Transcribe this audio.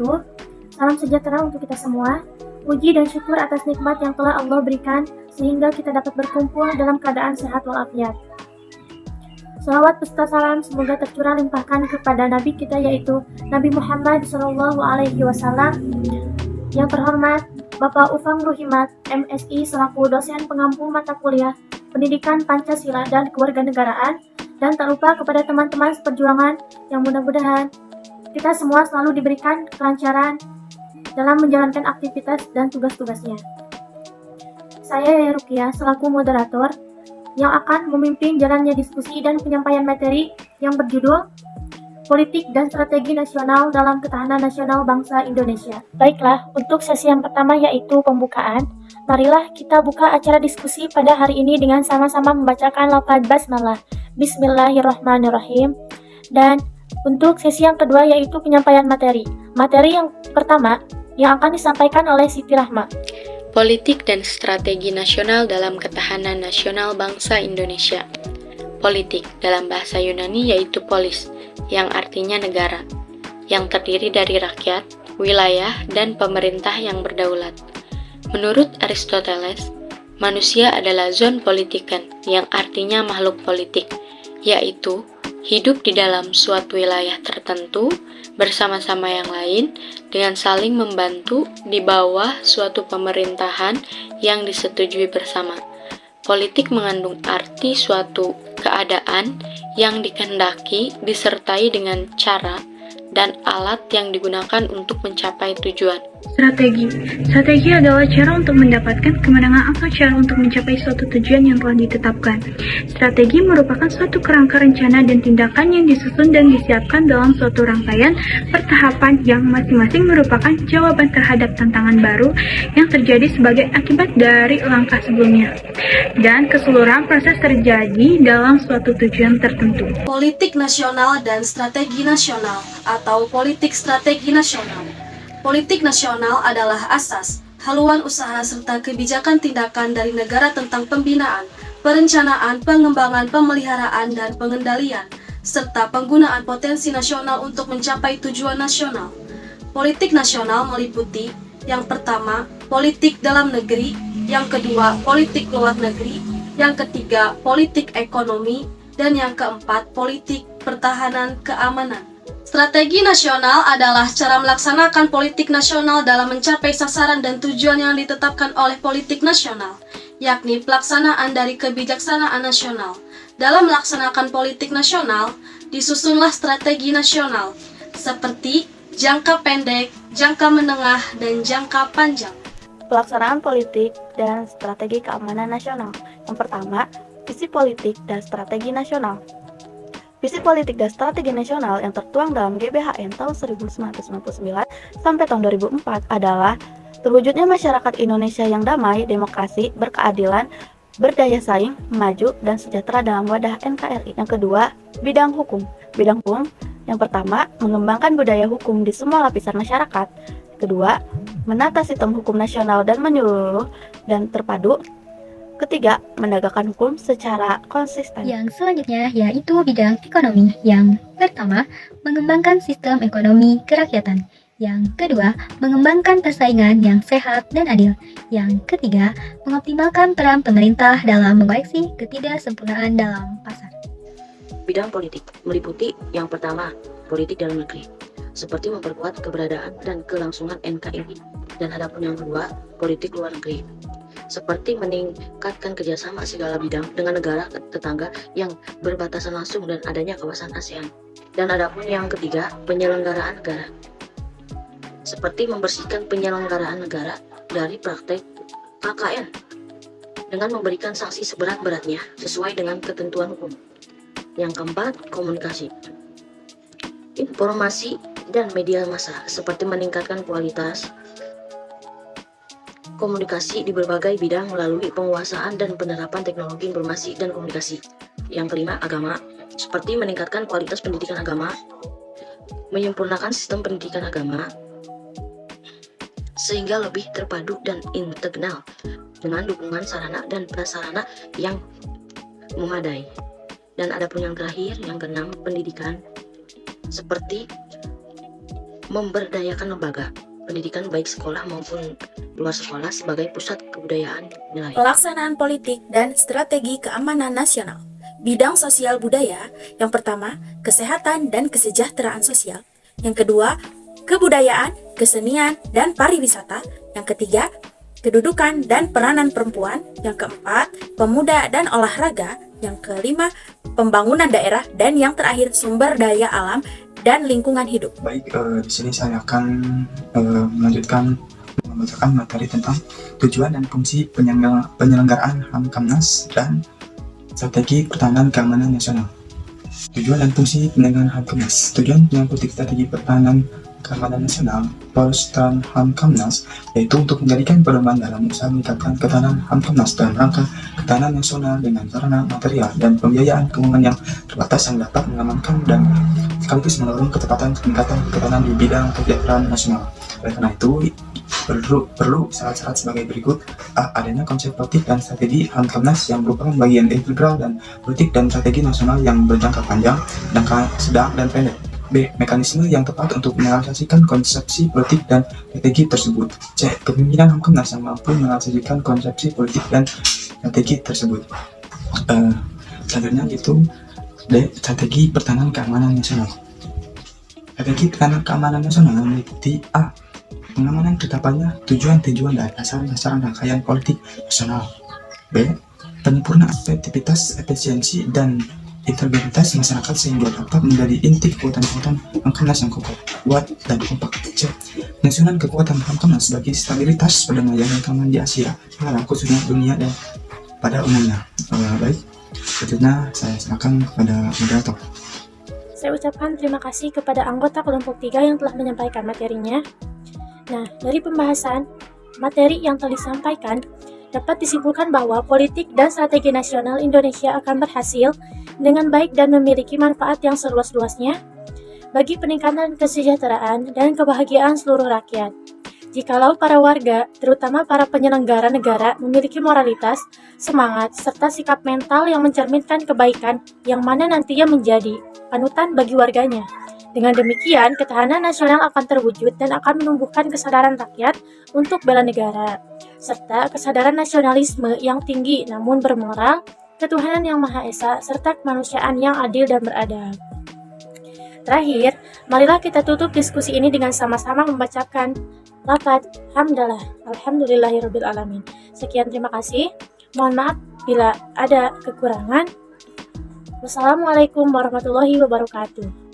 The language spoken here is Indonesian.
wabarakatuh. Salam sejahtera untuk kita semua. Puji dan syukur atas nikmat yang telah Allah berikan sehingga kita dapat berkumpul dalam keadaan sehat walafiat. Salawat beserta salam semoga tercurah limpahkan kepada Nabi kita yaitu Nabi Muhammad SAW. Yang terhormat Bapak Ufang Ruhimat, MSI selaku dosen pengampu mata kuliah Pendidikan Pancasila dan Kewarganegaraan, dan tak lupa kepada teman-teman seperjuangan yang mudah-mudahan kita semua selalu diberikan kelancaran dalam menjalankan aktivitas dan tugas-tugasnya. Saya Yaya Rukia selaku moderator yang akan memimpin jalannya diskusi dan penyampaian materi yang berjudul Politik dan Strategi Nasional dalam Ketahanan Nasional Bangsa Indonesia. Baiklah, untuk sesi yang pertama yaitu pembukaan. Marilah kita buka acara diskusi pada hari ini dengan sama-sama membacakan lafaz basmalah. Bismillahirrahmanirrahim. Dan untuk sesi yang kedua yaitu penyampaian materi. Materi yang pertama yang akan disampaikan oleh Siti Rahma. Politik dan Strategi Nasional dalam Ketahanan Nasional Bangsa Indonesia. Politik dalam bahasa Yunani yaitu polis, yang artinya negara, yang terdiri dari rakyat, wilayah, dan pemerintah yang berdaulat. Menurut Aristoteles, manusia adalah zoon politikan, yang artinya makhluk politik, yaitu hidup di dalam suatu wilayah tertentu bersama-sama yang lain dengan saling membantu di bawah suatu pemerintahan yang disetujui bersama. Politik mengandung arti suatu keadaan yang dikehendaki disertai dengan cara dan alat yang digunakan untuk mencapai tujuan. Strategi adalah cara untuk mendapatkan kemenangan atau cara untuk mencapai suatu tujuan yang telah ditetapkan. Strategi merupakan suatu kerangka rencana dan tindakan yang disusun dan disiapkan dalam suatu rangkaian pertahapan yang masing-masing merupakan jawaban terhadap tantangan baru yang terjadi sebagai akibat dari langkah sebelumnya. Dan keseluruhan proses terjadi dalam suatu tujuan tertentu. Politik nasional dan strategi nasional atau politik strategi nasional. Politik nasional adalah asas, haluan usaha serta kebijakan tindakan dari negara tentang pembinaan, perencanaan, pengembangan, pemeliharaan, dan pengendalian, serta penggunaan potensi nasional untuk mencapai tujuan nasional. Politik nasional meliputi yang pertama, politik dalam negeri, yang kedua, politik luar negeri, yang ketiga, politik ekonomi, dan yang keempat, politik pertahanan keamanan. Strategi nasional adalah cara melaksanakan politik nasional dalam mencapai sasaran dan tujuan yang ditetapkan oleh politik nasional, yakni pelaksanaan dari kebijaksanaan nasional. Dalam melaksanakan politik nasional, disusunlah strategi nasional, seperti jangka pendek, jangka menengah, dan jangka panjang. Pelaksanaan politik dan strategi keamanan nasional. Yang pertama, visi politik dan strategi nasional. Visi politik dan strategi nasional yang tertuang dalam GBHN tahun 1999 sampai tahun 2004 adalah terwujudnya masyarakat Indonesia yang damai, demokrasi, berkeadilan, berdaya saing, maju, dan sejahtera dalam wadah NKRI. Yang kedua, bidang hukum. Bidang hukum yang pertama, mengembangkan budaya hukum di semua lapisan masyarakat. Kedua, menata sistem hukum nasional dan menyeluruh dan terpadu. Ketiga, menegakkan hukum secara konsisten. Yang selanjutnya yaitu bidang ekonomi. Yang pertama, mengembangkan sistem ekonomi kerakyatan. Yang kedua, mengembangkan persaingan yang sehat dan adil. Yang ketiga, mengoptimalkan peran pemerintah dalam mengoreksi ketidaksempurnaan dalam pasar. Bidang politik meliputi yang pertama, politik dalam negeri, seperti memperkuat keberadaan dan kelangsungan NKRI. Dan adapun yang kedua, politik luar negeri, seperti meningkatkan kerjasama segala bidang dengan negara tetangga yang berbatasan langsung dan adanya kawasan ASEAN. Dan adapun yang ketiga, penyelenggaraan negara, seperti membersihkan penyelenggaraan negara dari praktek KKN dengan memberikan sanksi seberat-beratnya sesuai dengan ketentuan hukum. Yang keempat, komunikasi, informasi, dan media massa, seperti meningkatkan kualitas komunikasi di berbagai bidang melalui penguasaan dan penerapan teknologi informasi dan komunikasi. Yang kelima, agama, seperti meningkatkan kualitas pendidikan agama, menyempurnakan sistem pendidikan agama, sehingga lebih terpadu dan integral dengan dukungan sarana dan prasarana yang memadai. Dan adapun yang terakhir, yang keenam, pendidikan, seperti memberdayakan lembaga pendidikan baik sekolah maupun luar sekolah sebagai pusat kebudayaan nilai. Pelaksanaan politik dan strategi keamanan nasional. Bidang sosial budaya, yang pertama, kesehatan dan kesejahteraan sosial. Yang kedua, kebudayaan, kesenian, dan pariwisata. Yang ketiga, kedudukan dan peranan perempuan. Yang keempat, pemuda dan olahraga. Yang kelima, pembangunan daerah. Dan yang terakhir, sumber daya alam dan lingkungan hidup. Baik, di sini saya akan melanjutkan membacakan materi tentang tujuan dan fungsi penyelenggaraan HAM-Kamnas dan strategi pertahanan keamanan nasional. Tujuan dan fungsi penyelenggaraan HAM-Kamnas. Tujuan politik strategi pertahanan keamanan nasional POLS dan HAM-Kamnas yaitu untuk menjadikan pedoman dalam usaha meningkatkan ketahanan HAM-Kamnas dalam rangka ketahanan nasional dengan sarana material dan pembiayaan keuangan yang terbatas yang dapat mengamankan dan sekaligus mendorong ketepatan peningkatan ketahanan di bidang kesejahteraan nasional. Oleh karena itu, perlu syarat-syarat sebagai berikut. A. Adanya konsep politik dan strategi HAM-Kamnas yang merupakan bagian integral dan politik dan strategi nasional yang berjangka panjang, jangka sedang, dan pendek. B. Mekanisme yang tepat untuk merealisasikan konsepsi politik dan strategi tersebut. C. Kepemimpinan HAM-Kamnas yang mampu merealisasikan konsepsi politik dan strategi tersebut. Selanjutnya itu D. Strategi pertahanan keamanan nasional. Strategi pertahanan keamanan nasional meliputi A. Pengamanan ketetapannya, tujuan-tujuan dan dasar-dasar rangkaian politik nasional. B. Penyempurnaan efektivitas, efisiensi, dan integritas masyarakat sehingga dapat menjadi inti kekuatan-kekuatan HAM-Kamnas yang kokoh, kuat, dan kompak. C. Penyusunan kekuatan HAM-Kamnas sebagai stabilitas perdamaian yang aman di Asia, khususnya dunia dan pada umumnya. Baik, selanjutnya saya silakan kepada moderator. Saya ucapkan terima kasih kepada anggota kelompok 3 yang telah menyampaikan materinya. Nah, dari pembahasan materi yang telah disampaikan, dapat disimpulkan bahwa politik dan strategi nasional Indonesia akan berhasil dengan baik dan memiliki manfaat yang seluas-luasnya bagi peningkatan kesejahteraan dan kebahagiaan seluruh rakyat. Jikalau para warga, terutama para penyelenggara negara, memiliki moralitas, semangat, serta sikap mental yang mencerminkan kebaikan yang mana nantinya menjadi panutan bagi warganya. Dengan demikian, ketahanan nasional akan terwujud dan akan menumbuhkan kesadaran rakyat untuk bela negara, serta kesadaran nasionalisme yang tinggi namun bermoral, ketuhanan yang Maha Esa, serta kemanusiaan yang adil dan beradab. Terakhir, marilah kita tutup diskusi ini dengan sama-sama membacakan lafaz hamdalah, alhamdulillahirabbil alamin. Sekian, terima kasih. Mohon maaf bila ada kekurangan. Wassalamualaikum warahmatullahi wabarakatuh.